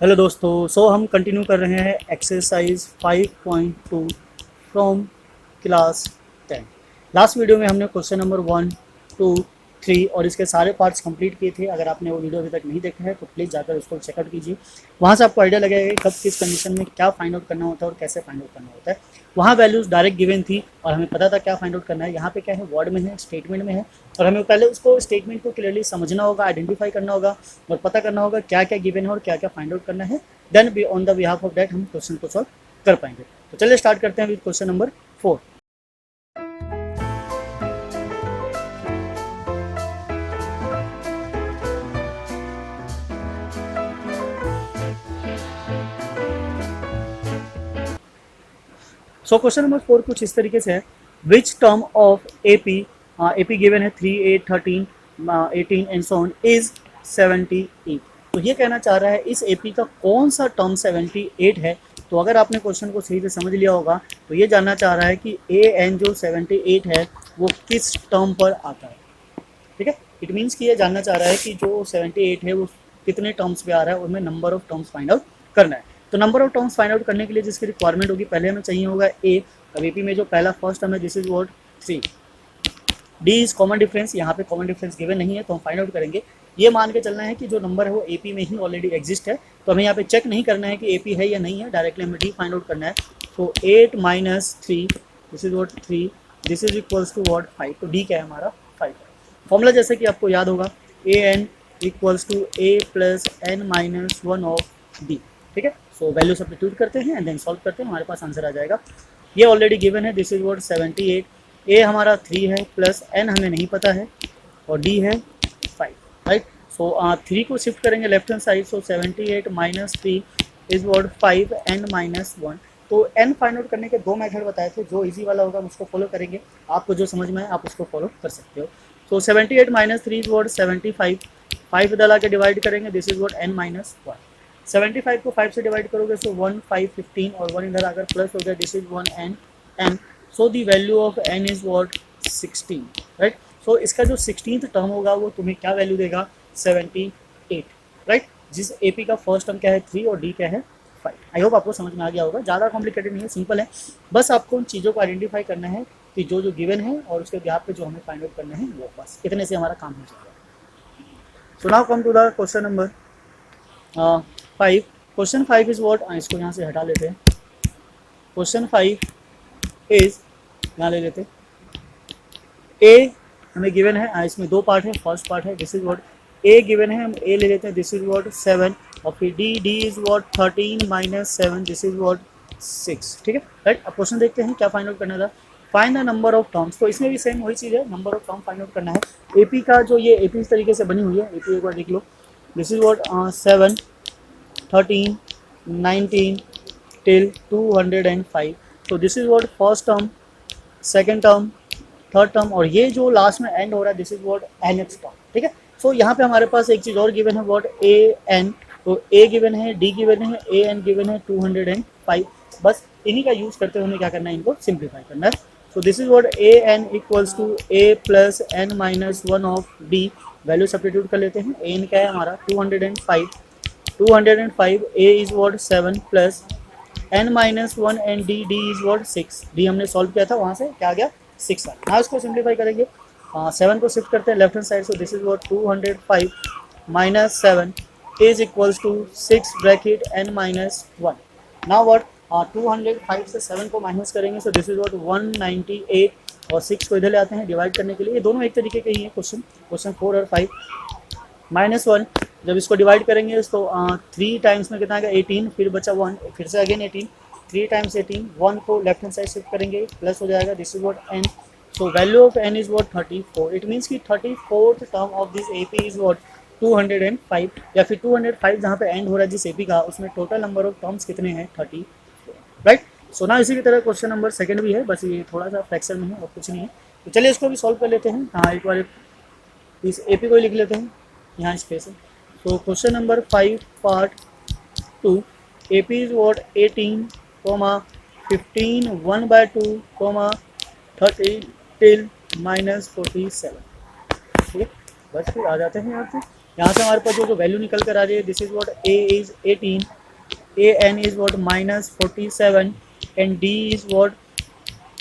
Hello दोस्तों, हम continue कर रहे हैं exercise 5.2 from class 10। Last video में हमने क्वेश्चन नंबर 1, 2, 3 और इसके सारे पार्ट्स कंप्लीट किए थे। अगर आपने वो वीडियो अभी तक नहीं देखा है तो प्लीज़ जाकर उसको चेकआउट कीजिए। वहाँ से आपको आइडिया लगेगा कि कब किस कंडीशन में क्या फाइंड आउट करना होता है और कैसे फाइंड आउट करना होता है। वहाँ वैल्यूज़ डायरेक्ट गिवन थी और हमें पता था क्या फाइंड आउट करना है। यहाँ पे क्या है, वर्ड में है, स्टेटमेंट में है, और हमें पहले उसको स्टेटमेंट को क्लियरली समझना होगा, आइडेंटिफाई करना होगा और पता करना होगा क्या क्या गिवन है और क्या क्या फाइंड आउट करना है। Then be on the behalf of that हम क्वेश्चन को सॉल्व कर पाएंगे। तो चलिए स्टार्ट करते हैं with question number 4। So question number 4 कुछ इस तरीके से है, which term of AP, AP given है 3, 8, 13, 18 एंड सो ऑन इज 78। तो ये कहना चाह रहा है इस एपी का कौन सा टर्म 78 है। तो अगर आपने क्वेश्चन को सही से समझ लिया होगा तो ये जानना चाह रहा है कि ए एन जो 78 है वो किस टर्म पर आता है। ठीक है, इट मीन्स कि ये जानना चाह रहा है कि जो 78 है वो कितने टर्म्स पे आ रहा है और हमें number of terms find out करना है। तो number of terms find out करने के लिए जिसकी रिक्वायरमेंट होगी, पहले हमें चाहिए होगा ए। अब एपी में जो पहला फर्स्ट टर्म है this is what 3। D is common difference, यहाँ पे कॉमन डिफरेंस गिवन नहीं है तो हम फाइंड आउट करेंगे। ये मान के चलना है कि जो नंबर है वो एपी में ही ऑलरेडी एग्जिस्ट है, तो हमें यहाँ पे चेक नहीं करना है कि एपी है या नहीं है, डायरेक्टली हमें डी फाइंड आउट करना है। तो 8 minus 3 this is what 3, this is equals to what 5। तो डी क्या है हमारा 5। फॉर्मूला जैसे कि आपको याद होगा, a n equals to a plus n minus 1 of d. ठीक है, सो वैल्यू सब्स्टिट्यूट करते हैं एंड देन सॉल्व करते हैं, हमारे पास आंसर आ जाएगा। ये ऑलरेडी गिवन है, दिस इज व्हाट 78। ए हमारा 3 है प्लस एन हमें नहीं पता है और डी है 5। राइट, सो 3 को शिफ्ट करेंगे left hand side, so 78 minus 3 is what 5 n minus 1। तो एन फाइंड आउट करने के दो मेथड बताए थे, जो इजी वाला होगा हम उसको फॉलो करेंगे, आपको जो समझ में है आप उसको फॉलो कर सकते हो। तो 78 माइनस 3 इज व्हाट 75, 5 इधर आके डिवाइड करेंगे, this is what N minus 1। 75 को 5 से डिवाइड करोगे सो 1 5 15 और 1 इधर आकर प्लस हो गया, this is 1 n n. So the value of n is what 16। Right, so इसका जो 16th टर्म होगा वो तुम्हें क्या वैल्यू देगा 78। राइट, जिस एपी का फर्स्ट टर्म क्या है 3 और डी क्या है 5। आई होप आपको समझ में आ गया होगा, ज़्यादा कॉम्प्लिकेटेड नहीं है, सिंपल है। बस आपको उन चीज़ों को आइडेंटिफाई करना है कि जो जो गिवन है और उसके बिहाफ पे जो हमें फाइंड आउट करना है वो, बस इतने से हमारा काम हो जाएगा। So now come to the question number 5। Question 5 is what, इसको यहाँ से हटा लेते हैं। क्वेश्चन 5 इज, यहाँ ले लेते, ए हमें गिवन है, इसमें दो पार्ट है। फर्स्ट पार्ट है this is what A given है, हम ए ले लेते हैं, दिस इज व्हाट 7 और फिर D, d is what 13 minus 7, this is what 6। ठीक है, राइट। अब क्वेश्चन देखते हैं क्या फाइंड आउट करना था। Find the number of terms, तो इसमें भी सेम वही चीज़ है, number of term find out करना है। एपी का जो ये एपी इस तरीके से बनी हुई है, एपी एक बार देख लो, दिस इज व्हाट 7, 13, 19 टिल 205। तो this is what first term, second term, third term और ये जो लास्ट में एंड हो रहा है this is what N x term. ठीक है, सो यहाँ पे हमारे पास एक चीज़ और गिवन है, व्हाट ए एन। तो ए गिवन है, डी गिवन है, ए एन गिवन है 205। बस इन्हीं का यूज़ करते हुए हमें क्या करना है, इनको सिंप्लीफाई करना है। So this is what a n equals to a plus n minus 1 of d. Value substitute कर लेते हैं। ए एन क्या है हमारा 205, 205 a is what 7 plus n minus 1 and d, d is what 6। D हमने solve किया था, वहाँ से क्या आ गया 6 आ गया। हाँ, इसको सिंप्लीफाई करेंगे, 7 को शिफ्ट करते हैं left hand side, so this is what 205 minus 7 is equals to 6 bracket n minus 1। Now what 205 से 7 को माइनस करेंगे, सो दिस इज व्हाट 198 और 6 को इधर ले आते हैं डिवाइड करने के लिए। ये दोनों एक तरीके के ही है क्वेश्चन 4 और 5। माइनस 1 जब इसको डिवाइड करेंगे तो 3 टाइम्स में कितना आएगा 18, फिर बचा 1, फिर से अगेन 18, 3 टाइम्स 18, 1 को लेफ्ट हैंड साइड शिफ्ट करेंगे प्लस हो जाएगा, this is what n. So value of n is what 34। It means कि 34th term of this AP is what 205, या फिर 205 जहाँ पे एंड हो रहा है जिस एपी का, उसमें टोटल नंबर ऑफ टर्म्स कितने हैं 34। राइट, सो ना इसी की तरह क्वेश्चन नंबर सेकंड भी है, बस ये थोड़ा सा फ्रैक्शन में है और कुछ नहीं है। तो चलिए इसको भी सॉल्व कर लेते हैं। हाँ, एक बार इस एपी को ही लिख लेते हैं, यहाँ स्पेस है। So question number 5 part 2, AP is what 18, 15, 1 by 2, 30 till minus 47। ठीक है, बस फिर आ जाते हैं यहाँ पे। यहाँ से हमारे पास जो वैल्यू निकल कर आ रही है, this is what a is 18, a n is what -47 and d is what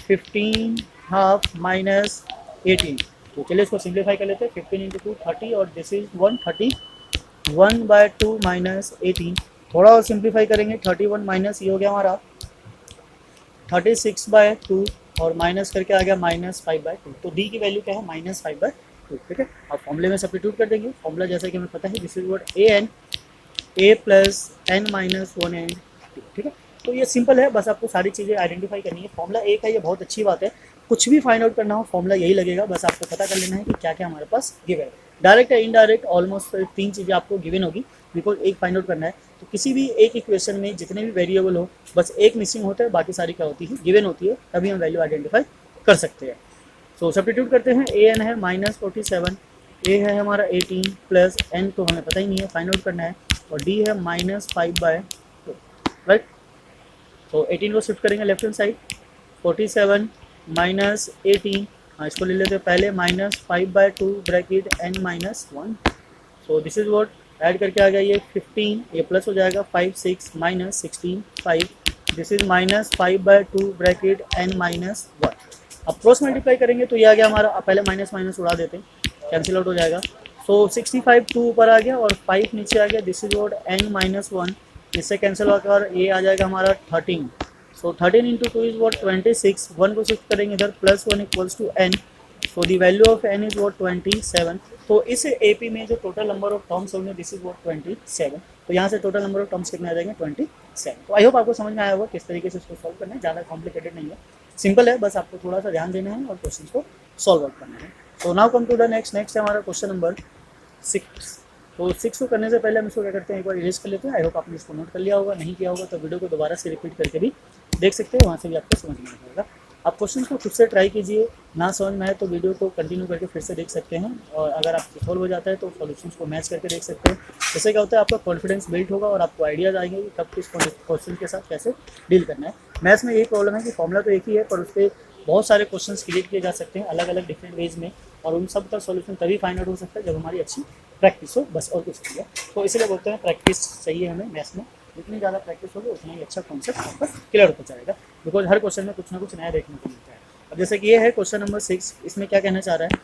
15 half -18। तो चलिए इसको सिंप्लीफाई कर लेते हैं। 15 इंटू 2 30 और दिस इज 131/2 -18। थोड़ा और सिंप्लीफाई करेंगे, 31 माइनस ये हो गया हमारा 36/2 और माइनस करके आ गया -5/2। तो डी की वैल्यू क्या है, -5/2। ठीक है, अब फॉर्मूले में सब्स्टिट्यूट कर देंगे। फॉर्मूला जैसा कि हमें पता है, this is what a n a plus n minus 1 and. ठीक है, तो ये सिंपल है, बस आपको सारी चीज़ें आइडेंटिफाई करनी है। फॉर्मूला एक है, ये बहुत अच्छी बात है। कुछ भी फाइंड आउट करना हो फॉर्मूला यही लगेगा, बस आपको पता कर लेना है कि क्या क्या हमारे पास गिवन है। डायरेक्ट है, इनडायरेक्ट, ऑलमोस्ट 3 चीज़ें आपको गिवन होगी, बिकॉज एक फाइंड आउट करना है। तो किसी भी एक इक्वेशन में जितने भी वेरिएबल हो, बस एक मिसिंग होता है, बाकी सारी क्या होती है, गिवन होती है, तभी हम वैल्यू आइडेंटिफाई कर सकते हैं। तो सब्स्टिट्यूट करते हैं। ए एन है -47, ए है हमारा 18 प्लस एन तो हमें पता ही नहीं है, फाइंड आउट करना है, और डी है -5/2। राइट, तो 18 को शिफ्ट करेंगे लेफ्ट हैंड साइड, 47 -18, इसको ले लेते हैं पहले, -5/2 bracket n -1। So this is what, add करके आ गया ये 15, ये प्लस हो जाएगा 5 6 -16 5, दिस इज -5/2 ब्रैकेट n -1। अब क्रॉस मल्टीप्लाई करेंगे तो ये आ गया हमारा, पहले माइनस माइनस उड़ा देते हैं, कैंसिल आउट हो जाएगा। सो 65 2 ऊपर आ गया और 5 नीचे आ गया, दिस इज व्हाट n -1, इससे कैंसिल होकर ये आ जाएगा हमारा 13। सो 13 इंटू 2 इज वॉट 26, 1 को शिफ्ट करेंगे इधर, +1 equals to n। So the value of n is what 27। तो इस एपी में जो टोटल नंबर ऑफ टर्म्स होंगे, दिस इज वॉट 27। तो यहाँ से टोटल नंबर ऑफ टर्म्स कितने आ जाएंगे, 27। तो आई होप आपको समझ में आया होगा किस तरीके से इसको सॉल्व करना है। ज़्यादा कॉम्प्लिकेटेड नहीं है, सिंपल है, बस आपको थोड़ा सा ध्यान देना है और क्वेश्चन को सॉल्व आउट करना है। तो now come to the next है हमारा क्वेश्चन नंबर 6। तो 6 को करने से पहले हम इसको क्या करते हैं, एक बार इरेज कर लेते हैं। आई होप आपने इसको नोट कर लिया होगा, नहीं किया होगा तो वीडियो को दोबारा से रिपीट करके भी देख सकते हैं, वहाँ से भी आपको समझ में आ जाएगा। आप क्वेश्चन को खुद से ट्राई कीजिए, ना समझ में आए तो वीडियो को कंटिन्यू करके फिर से देख सकते हैं, और अगर आपको सॉल्व हो जाता है तो सॉल्यूशंस को मैच करके देख सकते हैं। इससे क्या होता है, आपका कॉन्फिडेंस बिल्ड होगा और आपको आइडियाज़ आएंगे कि कब किस क्वेश्चन के साथ कैसे डील करना है। मैथ्स में यही प्रॉब्लम है कि फॉर्मूला तो एक ही है, पर उस पर बहुत सारे क्वेश्चन क्रिएट किए जा सकते हैं अलग अलग डिफरेंट वेज में, और उन सब का सॉल्यूशन तभी फाइंड आउट हो सकता है जब हमारी अच्छी प्रैक्टिस हो, बस और कुछ नहीं है। तो इसलिए बोलते हैं प्रैक्टिस चाहिए हमें मैथ्स में, जितनी ज़्यादा प्रैक्टिस होगी उतना ही अच्छा कॉन्सेप्ट आपका क्लियर होता जाएगा, बिकॉज हर क्वेश्चन में कुछ ना कुछ नया देखने को मिलता है। अब जैसे कि ये है क्वेश्चन नंबर 6, इसमें क्या कहना चाह रहा है,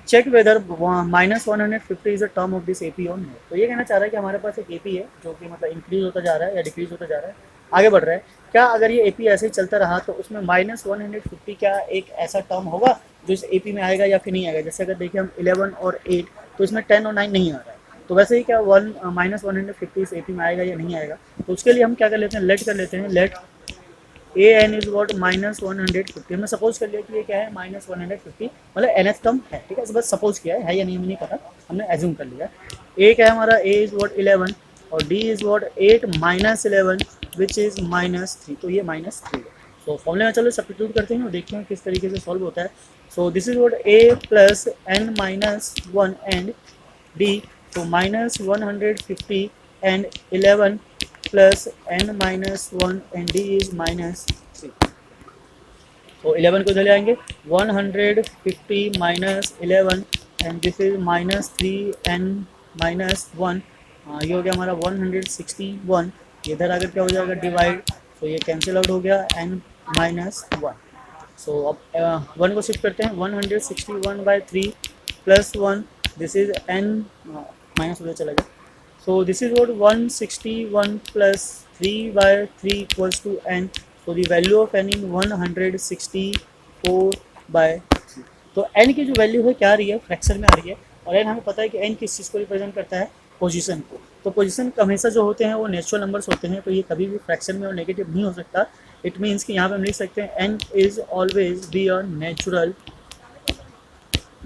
check whether -150 is a term of this AP on है। तो ये कहना चाह रहा है कि हमारे पास एक एपी है जो कि मतलब इंक्रीज होता जा रहा है या डिक्रीज होता जा रहा है, आगे बढ़ रहा है। क्या अगर ये एपी ऐसे ही चलता रहा तो उसमें -150 क्या एक ऐसा टर्म होगा जो इस एपी में आएगा या फिर नहीं आएगा। जैसे अगर देखिए हम 11 और 8, तो इसमें 10 और 9 नहीं आ रहा है, तो वैसे ही क्या -150 इस एपी में आएगा या नहीं आएगा। तो उसके लिए हम क्या कर लेते हैं, लेट कर लेते हैं, let a n is what -150। हमने सपोज कर लिया कि ये क्या है, -150, मतलब nth टर्म है। ठीक है, बस सपोज किया है या नहीं हमें नहीं पता, हमने एज्यूम कर लिया। ए क्या है हमारा, ए इज वॉट 11 और D is what 8 -11 which is -3, तो ये -3 है। तो फॉर्मूले में चलो सब्स्टिट्यूट करते हैं और देखते हैं किस तरीके से सॉल्व होता है। So this is what A plus n -1 and D, तो -150 and 11 plus n -1 and d is -3। तो 11 को इधर ले आएंगे, 150 -11 एंड दिस इज -3n -1, ये हो गया हमारा 161। इधर आकर क्या हो जाएगा, डिवाइड, तो ये कैंसिल आउट हो गया n -1। सो अब 1 को शिफ्ट करते हैं, 161/3 plus 1, this is n minus उधर चला गया। So this is what 161 plus 3/3 equals to n. So the value of n is 164/3। तो n की जो वैल्यू है क्या आ रही है, फ्रैक्शन में आ रही है, और n हमें पता है कि n किस चीज़ को रिप्रेजेंट करता है, पोजीशन को। तो पोजीशन हमेशा जो होते हैं वो नेचुरल नंबर्स होते हैं, तो ये कभी भी फ्रैक्शन में और नेगेटिव नहीं हो सकता। इट मीन्स कि यहाँ पे हम लिख सकते हैं n is always be a natural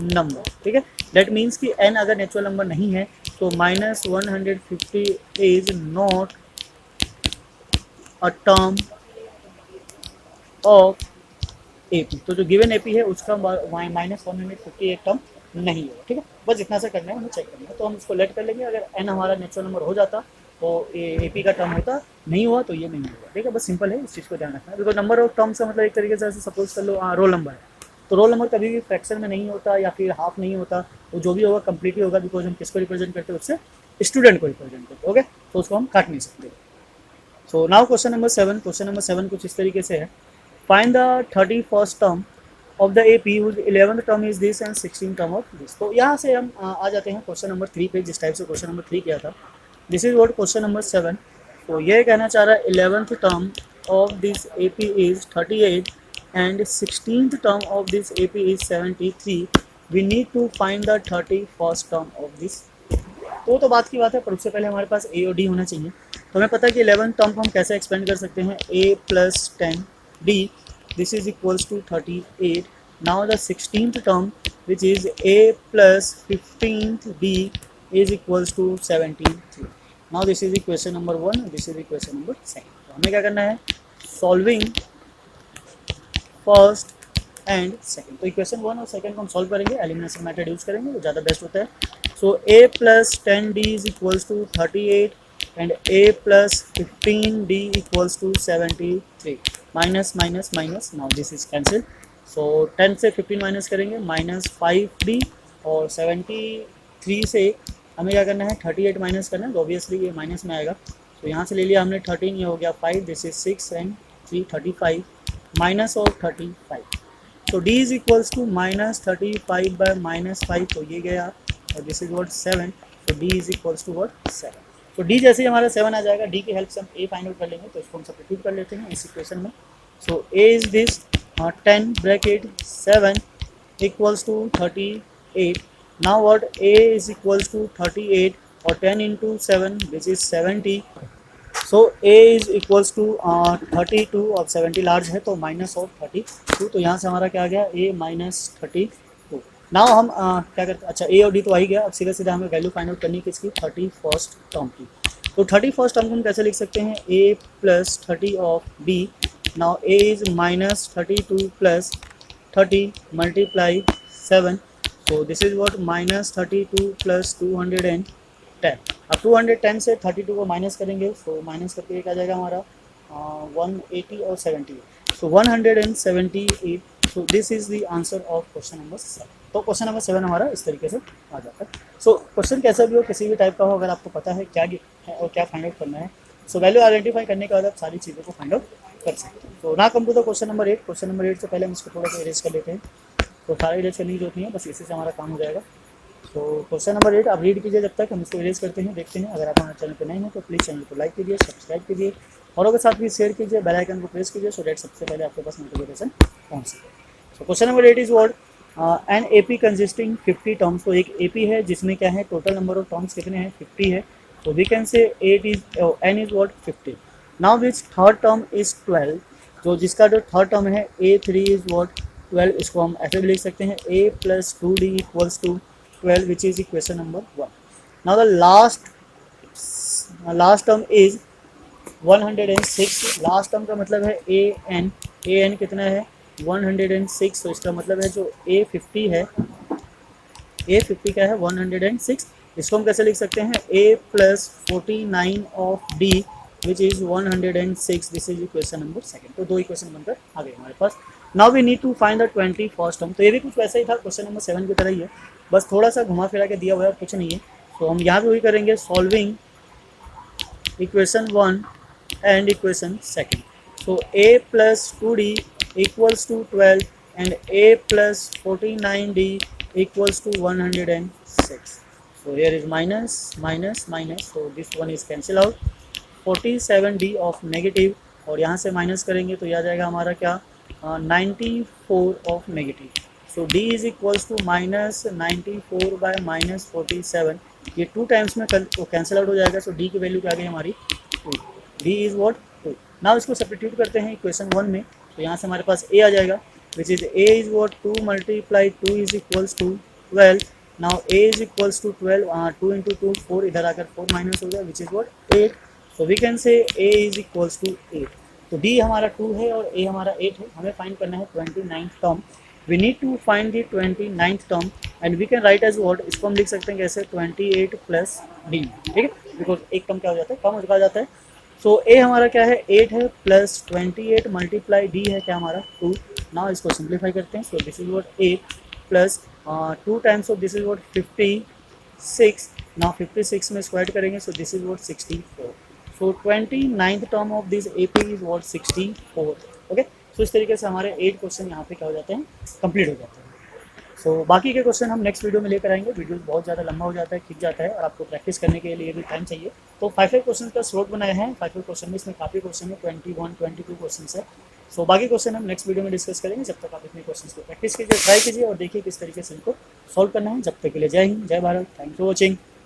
number. ठीक है, दैट मीन्स कि n अगर नेचुरल नंबर नहीं है तो -150 is not a term of AP. तो जो गिवन एपी है उसका -150 एक टर्म नहीं है। ठीक है, बस इतना सा करना है, हमें चेक करना है। तो हम इसको लेट कर लेंगे, अगर n हमारा नेचुरल नंबर हो जाता तो एपी का टर्म होता, नहीं हुआ तो ये नहीं होगा। ठीक है, बस सिंपल है, इस चीज़ को ध्यान रखना है। बिकॉज नंबर ऑफ टर्म्स का मतलब एक तरीके से सपोज कर लो रोल नंबर है, तो रोल नंबर कभी भी फ्रैक्शन में नहीं होता या फिर हाफ नहीं होता, तो जो भी होगा कंप्लीट ही होगा, बिकॉज हम किसको रिप्रेजेंट करते हैं, उससे स्टूडेंट को रिप्रेजेंट करते हैं। ओके, तो उसको हम काट नहीं सकते। So now question number 7, question number 7 कुछ इस तरीके से है, find the 31st term of the AP whose 11th term is this and 16th term of this. तो यहाँ से हम आ जाते हैं क्वेश्चन नंबर 3 पे, जिस टाइप से क्वेश्चन नंबर 3 किया था। This is what question number 7। तो ये कहना चाह रहा है 11th term of this AP is 38 and 16th term of this AP is 73। We need to find the 31st term of this. तो बात की बात है, पर उससे पहले हमारे पास ए और डी होना चाहिए। तो हमें पता है कि 11th टर्म को हम कैसे एक्सपेंड कर सकते हैं, a plus 10 d, this is equals to 38। Now the 16th term which is a plus 15th d is equals to 73। Now this is equation number 1, this is equation number 2। तो हमें क्या करना है, सॉल्विंग फर्स्ट एंड सेकंड। तो equation 1 और second को हम solve करेंगे, एलिमिनेशन मेथड यूज करेंगे, वो ज़्यादा बेस्ट होता है। So a plus 10d is equals to 38 and a plus 15d equals to 73। Minus minus minus, now this is cancel. So 10 से 15 माइनस करेंगे, माइनस 5d, और 73 से हमें क्या करना है, 38 माइनस करना है, तो ऑब्वियसली ये माइनस में आएगा। तो यहाँ से ले लिया हमने 13, ये हो गया 5, this is 6 and 3 35, minus of 35। तो d is equals to minus 35 by minus 5, तो ये गया, और दिस इज व्हाट 7। तो d is equals to what 7। तो d जैसे ही हमारा 7 आ जाएगा, d की हेल्प से हम a फाइंड आउट कर लेंगे, तो इसको हम सब्स्टिट्यूट कर लेते हैं इस इक्वेशन में। So a is this 10 bracket 7 equals to 38। Now what a is equals to 38 और 10 into 7 which is 70। So a is equals to 32 और 70 लार्ज है, तो माइनस ऑफ 32। तो यहाँ से हमारा क्या आ गया, a माइनस 32। नाउ हम क्या करते हैं, अच्छा a और d तो आ ही गया, अब सीधा सीधा हमें वैल्यू फाइंड आउट करनी है किसकी, 31st टर्म की। तो 31st टर्म को हम कैसे लिख सकते हैं, a plus 30 of b। Now a is minus 32 plus 30 multiply 7। so this is what minus 32 plus 210। अब 210 से 32 को माइनस करेंगे, सो माइनस करके एक आ जाएगा हमारा 180 और 78, सो 178। सो this is the answer of question number 7। तो क्वेश्चन नंबर 7 हमारा इस तरीके से आ जाता है। सो क्वेश्चन कैसा भी हो, किसी भी टाइप का हो, अगर आपको पता है क्या है और क्या फाइंड आउट करना है, सो वैल्यू आइडेंटिफाई करने के बाद आप सारी चीज़ों को फाइंड आउट कर सकते हैं। तो now come to the question number 8। Question number 8 से पहले हम इसको थोड़ा सा इरेज कर लेते हैं, तो सारा इरेज करने की जरूरत नहीं है, बस इसी से हमारा काम हो जाएगा। तो क्वेश्चन नंबर 8 आप रीड कीजिए, जब तक हम इसको इरेज करते हैं, देखते हैं। अगर आप हमारे चैनल पर नए हैं तो प्लीज़ चैनल को लाइक कीजिए, सब्सक्राइब कीजिए, औरों के साथ भी शेयर कीजिए, बेल आइकन को प्रेस कीजिए, सो डेट सबसे पहले आपके पास नोटिफिकेशन पहुँच सके। So question number 8 is what, an AP consisting 50 terms. तो एक AP है जिसमें क्या है, टोटल नंबर ऑफ टर्म्स कितने हैं, 50 है। तो we can say n is what 50। Now which third term is 12। जो जिसका जो थर्ड टर्म है A3 इज व्हाट 12। इसको हम ऐसे भी लिख सकते हैं, a plus 2d equals to 12 which is equation number 1। Now the last term is 106। Last term का मतलब है an कितना है 106। तो इसका मतलब है जो A50 है, A50 क्या है 106। इसको हम कैसे लिख सकते हैं, a plus 49 of d which is 106। This is equation number 2। तो दो इक्वेशन बनकर आ गए हमारे पास। Now we need to find the 21st term. तो ये भी कुछ वैसा ही था, क्वेश्चन नंबर 7 की तरह ही है, बस थोड़ा सा घुमा फिरा के दिया हुआ है, कुछ नहीं है। तो हम यहाँ भी वही करेंगे, solving equation 1 and equation 2। So a plus 2d equals to 12 and a plus 49d equals to 106. So here is minus minus minus, so this one is cancel out। 47d of negative, और यहाँ से minus करेंगे तो यह आ जाएगा हमारा क्या 94 of negative. So d is equals to minus 94 by minus 47। ये 2 टाइम्स में कैंसिल आउट हो जाएगा। सो d की वैल्यू क्या आ गई हमारी 2। d is what 2। नाउ इसको सब्स्टिट्यूट करते हैं इक्वेशन 1 में, तो यहाँ से हमारे पास a आ जाएगा which is a is what 2 multiply 2 is equals to 12। now a is equals to 12, 2 into 2 4, इधर आकर 4 माइनस हो गया which is what 8। so we can say a is equals to 8। तो d हमारा 2 है और a हमारा 8 है। हमें फाइंड करना है 29th term. we need to find the 29th term and we can write as what, इसको हम लिख सकते हैं कैसे 28 प्लस d, ठीक है, बिकॉज एक टर्म क्या हो जाता है, कम हो जाता है। सो a हमारा क्या है 8 है, प्लस 28 मल्टीप्लाई d है क्या हमारा 2। नाउ इसको सिंप्लीफाई करते हैं। So this is what 8 plus two times of this is what 56. Now 56 में स्क्वायर करेंगे, so this is what 64. So 29th term of this A P is what 64. Okay, so इस तरीके से हमारे 8 क्वेश्चन यहाँ पे क्या हो जाते हैं, कंप्लीट हो जाते हैं. सो बाकी के क्वेश्चन हम नेक्स्ट वीडियो में लेकर आएंगे. वीडियो बहुत ज़्यादा लंबा हो जाता है, खिंच जाता है, और आपको प्रैक्टिस करने के लिए भी टाइम चाहिए. तो 5 क्वेश्चन का स्लॉट बनाए हैं. 5 क्वेश्चन में इसमें काफ़ी क्वेश्चन है, 21 22 क्वेश्चन है. सो बाकी क्वेश्चन हम नेक्स्ट वीडियो में डिस्कस करेंगे. जब तक आप इतने क्वेश्चन को प्रैक्टिस कीजिए, ट्राई कीजिए और देखिए किस तरीके से इनको सॉल्व करना है. जब तक के लिए जय हिंद, जय Bharat. Thank you for watching.